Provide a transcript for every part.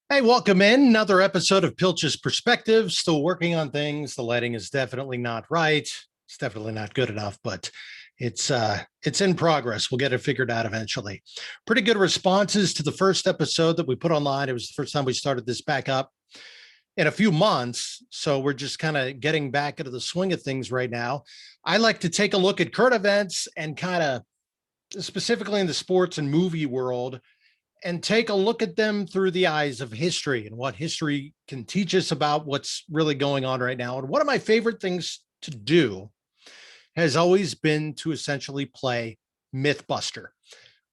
Hey, welcome in another episode of Pilch's Perspective. Still working on things. The lighting is definitely not right. It's definitely not good enough, but it's in progress. We'll get it figured out eventually. Pretty good responses to the first episode that we put online. It was the first time we started this back up in a few months, so we're just kind of getting back into the swing of things right now. I like to take a look at current events and kind of specifically in the sports and movie world and take a look at them through the eyes of history and what history can teach us about what's really going on right now. And one of my favorite things to do has always been to essentially play Mythbuster.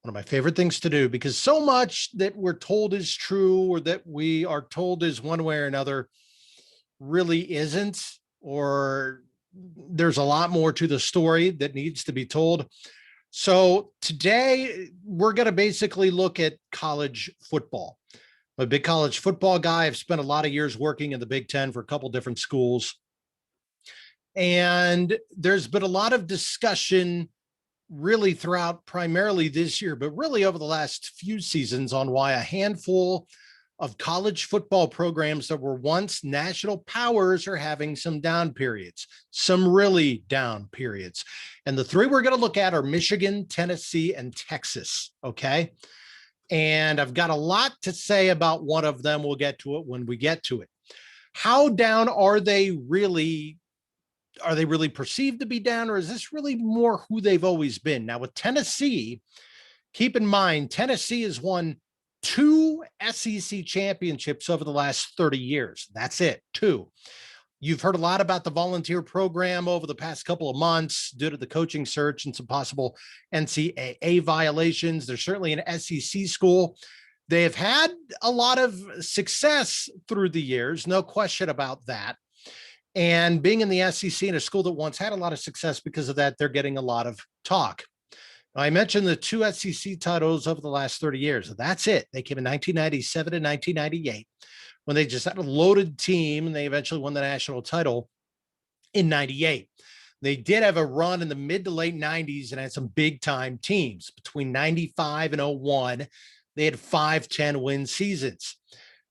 One of my favorite things to do because so much that we're told is true or that we are told is one way or another really isn't, or there's a lot more to the story that needs to be told. So today we're going to basically look at college football. I'm a big college football guy. I've spent a lot of years working in the Big Ten for a couple different schools. And there's been a lot of discussion really throughout primarily this year, but really over the last few seasons on why a handful of college football programs that were once national powers are having some down periods, some really down periods. And the three we're going to look at are Michigan, Tennessee, and Texas. Okay. And I've got a lot to say about one of them. We'll get to it when we get to it. How down are they really? Are they really perceived to be down, or is this really more who they've always been? Now, with Tennessee, keep in mind, Tennessee has won two SEC championships over the last 30 years. That's it, two. You've heard a lot about the volunteer program over the past couple of months due to the coaching search and some possible NCAA violations. There's certainly an SEC school. They have had a lot of success through the years, no question about that. And being in the SEC in a school that once had a lot of success because of that, they're getting a lot of talk. I mentioned the two SEC titles over the last 30 years. That's it. They came in 1997 and 1998 when they just had a loaded team, and they eventually won the national title in 98. They did have a run in the mid to late 90s and had some big time teams. Between 95 and 01, they had 5-10 win seasons.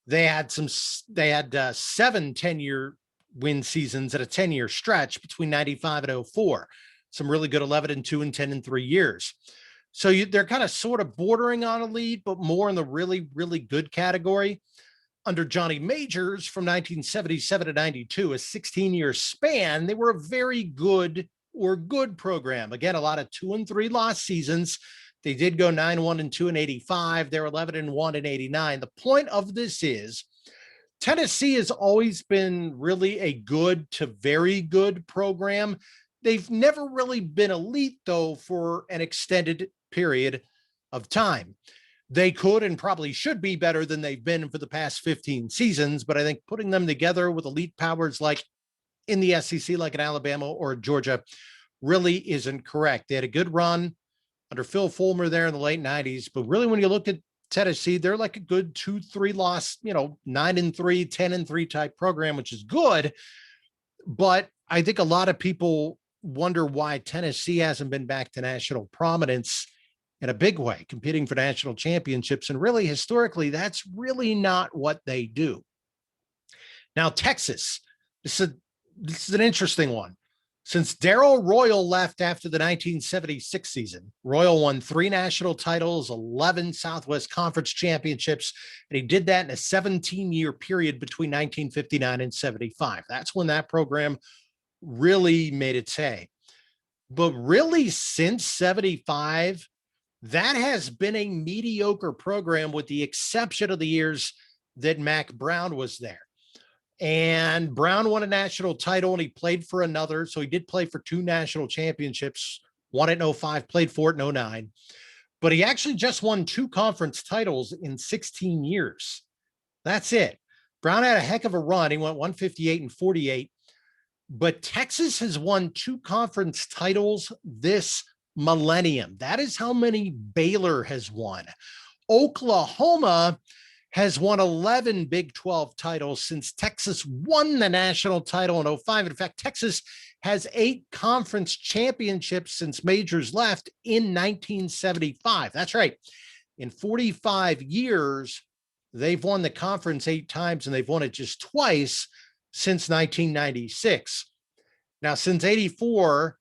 They had 7 10-year win seasons at a 10-year stretch between 95 and 04. Some really good 11-2 and 10-3 years. So they're kind of sort of bordering on elite, but more in the really, really good category. Under Johnny Majors from 1977 to 92, a 16-year span, they were a very good program. Again, a lot of 2-3 loss seasons. They did go 9-1-2 in 85. They're 11-1 in 89. The point of this is Tennessee has always been really a good to very good program. They've never really been elite, though, for an extended period of time. They could and probably should be better than they've been for the past 15 seasons, but I think putting them together with elite powers like in the SEC, like in Alabama or Georgia, really isn't correct. They had a good run under Phil Fulmer there in the late 90s, but really when you look at Tennessee, they're like a good 2-3 loss, 9-3, 10-3 type program, which is good. But I think a lot of people wonder why Tennessee hasn't been back to national prominence in a big way, competing for national championships. And really, historically, that's not what they do. Now, Texas, this is an interesting one. Since Darrell Royal left after the 1976 season, Royal won 3 national titles, 11 Southwest Conference championships, and he did that in a 17-year period between 1959 and 75. That's when that program really made its hay. But really, since 75, that has been a mediocre program with the exception of the years that Mack Brown was there. And Brown won a national title and he played for another. So he did play for 2 national championships, one in 05, played for it in 09. But he actually just won 2 conference titles in 16 years. That's it. Brown had a heck of a run. He went 158 and 48. But Texas has won 2 conference titles this millennium. That is how many Baylor has won. Oklahoma has won 11 Big 12 titles since Texas won the national title in 05. In fact, Texas has 8 conference championships since Majors left in 1975. That's right. In 45 years, They've won the conference 8 times, and they've won it just twice since 1996. Now, since 84,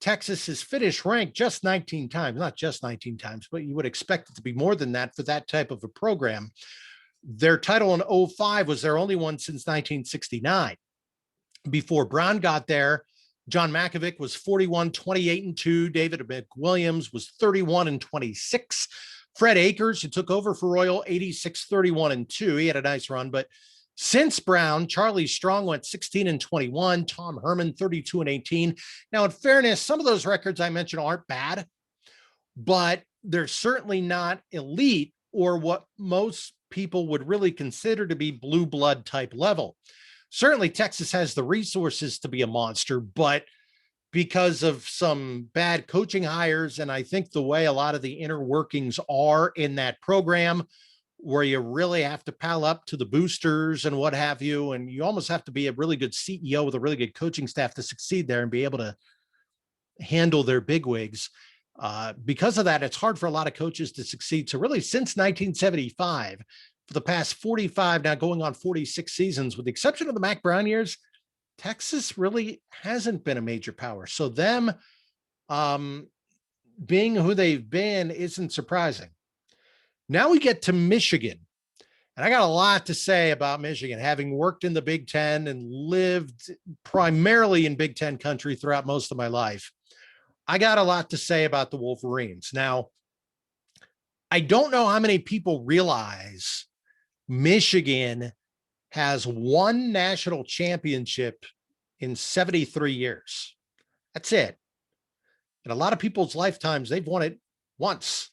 Texas has finished ranked just 19 times, not just 19 times, but you would expect it to be more than that for that type of a program. Their title in 05 was their only one since 1969. Before Brown got there, John Mackovic was 41, 28-2. David McWilliams was 31-26. Fred Akers, who took over for Royal, 86, 31-2. He had a nice run, but since Brown, Charlie Strong went 16-21. Tom Herman, 32-18. Now, in fairness, some of those records I mentioned aren't bad, but they're certainly not elite or what most people would really consider to be blue blood type level. Certainly, Texas has the resources to be a monster, but because of some bad coaching hires, and I think the way a lot of the inner workings are in that program, where you really have to pal up to the boosters and what have you, and you almost have to be a really good CEO with a really good coaching staff to succeed there and be able to handle their bigwigs. Because of that, it's hard for a lot of coaches to succeed. So really, since 1975, for the past 45, now going on 46 seasons, with the exception of the Mac Brown years, Texas really hasn't been a major power. So them being who they've been isn't surprising. Now we get to Michigan. And I got a lot to say about Michigan, having worked in the Big Ten and lived primarily in Big Ten country throughout most of my life. I got a lot to say about the Wolverines. Now, I don't know how many people realize Michigan has one national championship in 73 years. That's it. In a lot of people's lifetimes, they've won it once.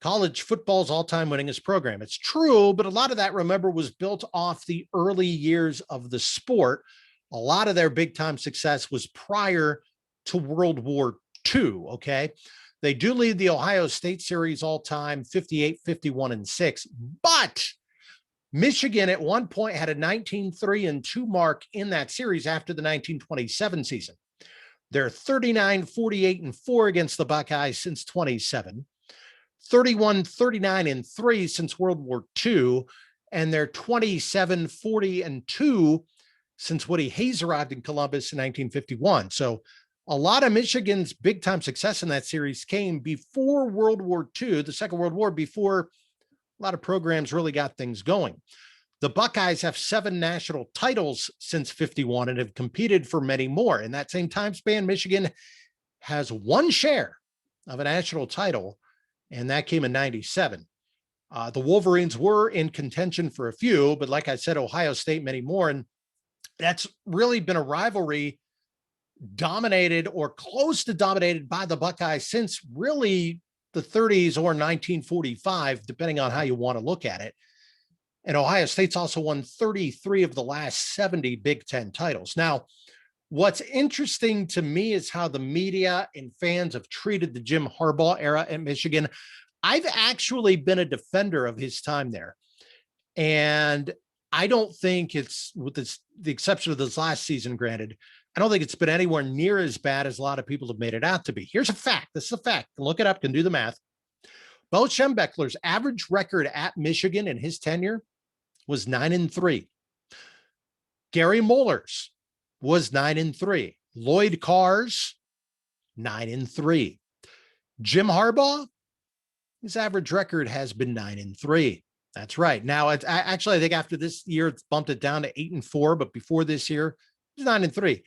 College football's all-time winningest program. It's true, but a lot of that, remember, was built off the early years of the sport. A lot of their big-time success was prior to World War II, okay? They do lead the Ohio State series all-time, 58, 51-6, but Michigan at one point had a 19-3-2 mark in that series after the 1927 season. They're 39, 48-4 against the Buckeyes since 27, 31, 39-3 since World War II, and they're 27, 40-2 since Woody Hayes arrived in Columbus in 1951. So a lot of Michigan's big time success in that series came before World War II, the Second World War, before a lot of programs really got things going. The Buckeyes have 7 national titles since 51 and have competed for many more. In that same time span, Michigan has one share of a national title, and that came in 97. The Wolverines were in contention for a few, but like I said, Ohio State, many more. And that's really been a rivalry dominated or close to dominated by the Buckeyes since really the 30s or 1945, depending on how you want to look at it. And Ohio State's also won 33 of the last 70 Big Ten titles. Now, what's interesting to me is how the media and fans have treated the Jim Harbaugh era at Michigan. I've actually been a defender of his time there. And I don't think it's, with this, the exception of this last season, granted, I don't think it's been anywhere near as bad as a lot of people have made it out to be. Here's a fact. This is a fact. Look it up and do the math. Bo Schembechler's average record at Michigan in his tenure was 9-3. Gary Muller's was 9-3. Lloyd Carr's 9-3. Jim Harbaugh, his average record has been 9-3. That's right. Now, it's actually, I think after this year, it's bumped it down to 8-4, but before this year, it's 9-3.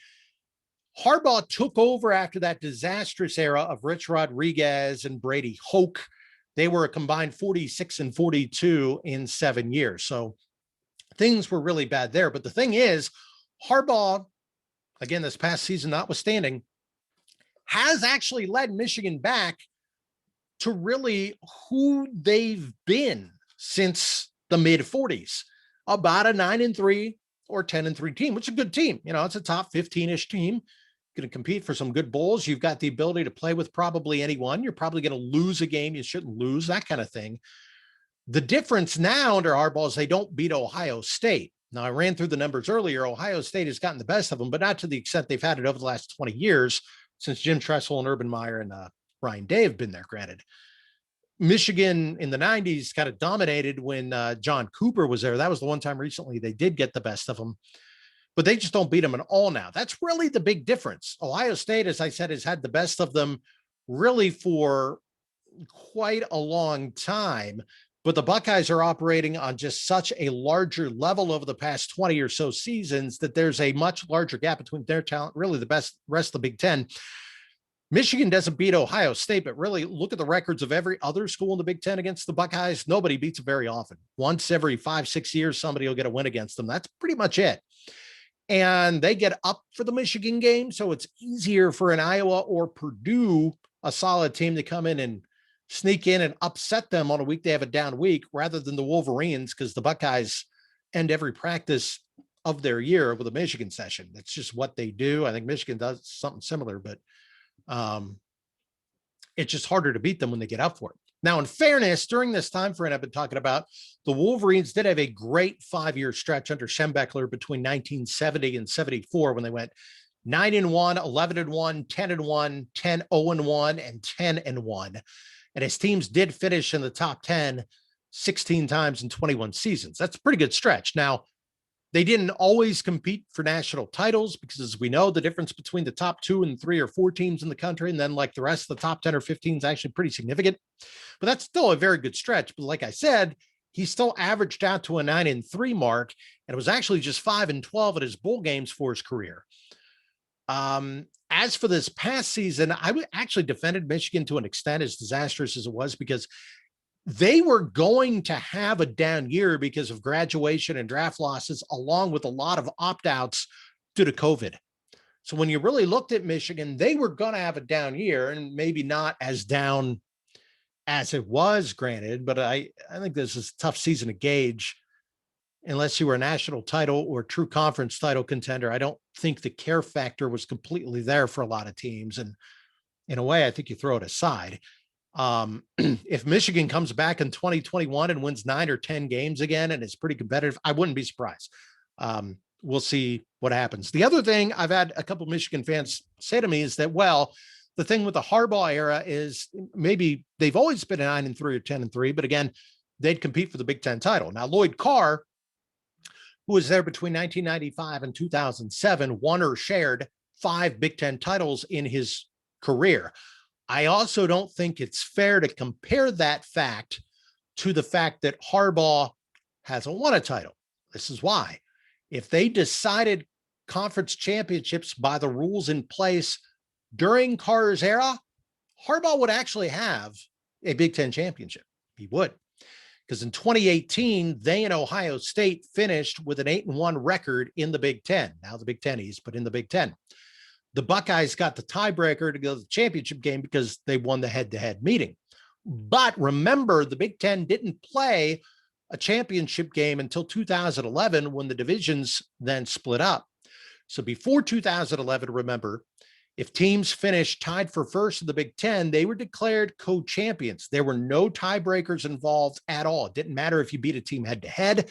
Harbaugh took over after that disastrous era of Rich Rodriguez and Brady Hoke. They were a combined 46-42 in 7 years. So things were really bad there. But the thing is, Harbaugh, again, this past season notwithstanding, has actually led Michigan back to really who they've been since the mid 40s, about a 9-3 or 10-3 team, which is a good team. You know, it's a top 15-ish team. Going to compete for some good bowls. You've got the ability to play with probably anyone. You're probably going to lose a game you shouldn't lose, that kind of thing. The difference now under Harbaugh is they don't beat Ohio State. Now, I ran through the numbers earlier. Ohio State has gotten the best of them, but not to the extent they've had it over the last 20 years since Jim Tressel and Urban Meyer and Ryan Day have been there, granted. Michigan in the 90s kind of dominated when John Cooper was there. That was the one time recently they did get the best of them, but they just don't beat them at all now. That's really the big difference. Ohio State, as I said, has had the best of them really for quite a long time, but the Buckeyes are operating on just such a larger level over the past 20 or so seasons that there's a much larger gap between their talent, really the best rest of the Big Ten. Michigan doesn't beat Ohio State, but really look at the records of every other school in the Big Ten against the Buckeyes. Nobody beats them very often. Once every 5-6 years, somebody will get a win against them. That's pretty much it. And they get up for the Michigan game, so it's easier for an Iowa or Purdue, a solid team, to come in and sneak in and upset them on a week they have a down week, rather than the Wolverines, because the Buckeyes end every practice of their year with a Michigan session. That's just what they do. I think Michigan does something similar, but it's just harder to beat them when they get up for it. Now, in fairness, during this time frame I've been talking about, the Wolverines did have a great 5-year stretch under Schembechler between 1970 and 74, when they went 9-1, 11-1, 10-1, 10-0-1, and 10-1. And his teams did finish in the top 10 16 times in 21 seasons. That's a pretty good stretch. Now, they didn't always compete for national titles because, as we know, the difference between the top 2 and 3 or 4 teams in the country, and then like the rest of the top 10 or 15 is actually pretty significant. But that's still a very good stretch. But like I said, he still averaged out to a 9-3 mark, and it was actually just 5-12 at his bowl games for his career. As for this past season, I actually defended Michigan to an extent, as disastrous as it was, because they were going to have a down year because of graduation and draft losses, along with a lot of opt-outs due to COVID. So when you really looked at Michigan, they were going to have a down year, and maybe not as down as it was, granted, but I think this is a tough season to gauge unless you were a national title or true conference title contender. I don't think the care factor was completely there for a lot of teams. And in a way, I think you throw it aside. If Michigan comes back in 2021 and wins 9 or 10 games again and is pretty competitive, I wouldn't be surprised. We'll see what happens. The other thing I've had a couple of Michigan fans say to me is that, well, the thing with the Harbaugh era is maybe they've always been a 9-3 or 10-3, but again, they'd compete for the Big Ten title. Now, Lloyd Carr, who was there between 1995 and 2007, won or shared 5 Big Ten titles in his career. I also don't think it's fair to compare that fact to the fact that Harbaugh hasn't won a title. This is why. If they decided conference championships by the rules in place during Carr's era, Harbaugh would actually have a Big Ten championship. He would. Because in 2018, they and Ohio State finished with an 8-1 record in the Big Ten. Now the Big Ten East, but in the Big Ten. The Buckeyes got the tiebreaker to go to the championship game because they won the head-to-head meeting. But remember, the Big Ten didn't play a championship game until 2011, when the divisions then split up. So before 2011, remember, if teams finished tied for first in the Big Ten, they were declared co-champions. There were no tiebreakers involved at all. It didn't matter if you beat a team head-to-head,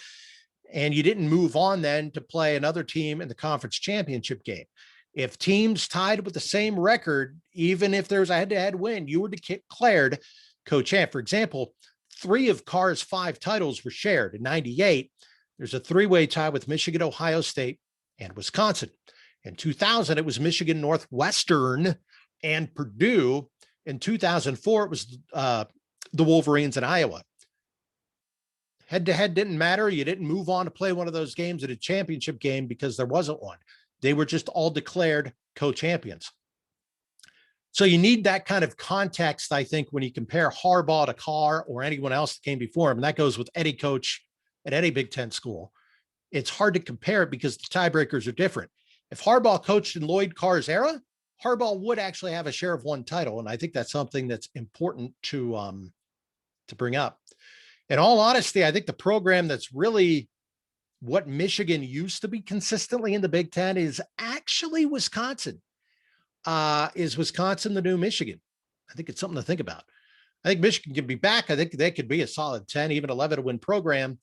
and you didn't move on then to play another team in the conference championship game. If teams tied with the same record, even if there was a head-to-head win, you were declared co-champ. For example, 3 of Carr's 5 titles were shared. In 98, there's a 3-way tie with Michigan, Ohio State, and Wisconsin. In 2000, it was Michigan, Northwestern, and Purdue. In 2004, it was the Wolverines in Iowa. Head-to-head didn't matter. You didn't move on to play one of those games at a championship game because there wasn't one. They were just all declared co-champions. So you need that kind of context, I think, when you compare Harbaugh to Carr or anyone else that came before him. And that goes with any coach at any Big Ten school. It's hard to compare it because the tiebreakers are different. If Harbaugh coached in Lloyd Carr's era, Harbaugh would actually have a share of one title. And I think that's something that's important to bring up. In all honesty, I think the program that's really what Michigan used to be consistently in the Big Ten is actually Wisconsin. Is Wisconsin the new Michigan? I think it's something to think about. I think Michigan can be back. I think they could be a solid 10, even 11 to win program.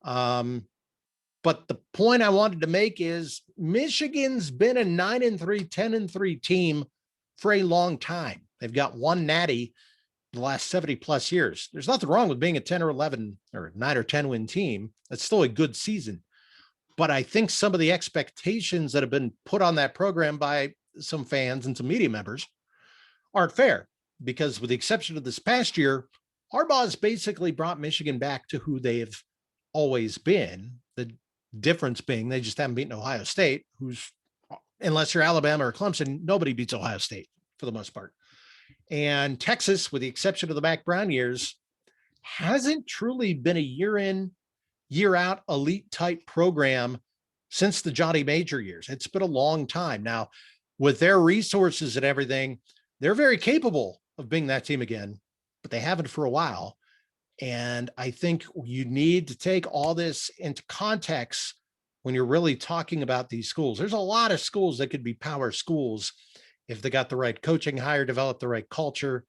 But the point I wanted to make is Michigan's been a 9-3, 10-3 team for a long time. They've got 1 natty the last 70 plus years. There's nothing wrong with being a 10 or 11 or 9 or 10 win team. That's still a good season. But I think some of the expectations that have been put on that program by some fans and some media members aren't fair, because with the exception of this past year, Harbaugh's basically brought Michigan back to who they've always been. The difference being they just haven't beaten Ohio State, who's, unless you're Alabama or Clemson, nobody beats Ohio State for the most part. And Texas, with the exception of the Mac Brown years, hasn't truly been a year in, year out elite type program since the Johnny Major years. It's been a long time. Now, with their resources and everything, they're very capable of being that team again, but they haven't for a while. And I think you need to take all this into context when you're really talking about these schools. There's a lot of schools that could be power schools if they got the right coaching hire, develop the right culture,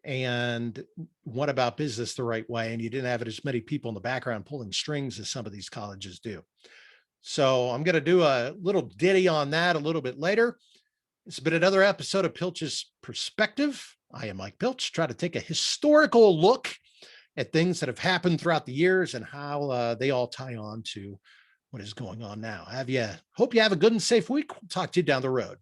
and what about business the right way. And you didn't have as many people in the background pulling strings as some of these colleges do. So I'm going to do a little ditty on that a little bit later. It's been another episode of Pilch's Perspective. I am Mike Pilch, try to take a historical look at things that have happened throughout the years and how they all tie on to what is going on now. Hope you have a good and safe week. We'll talk to you down the road.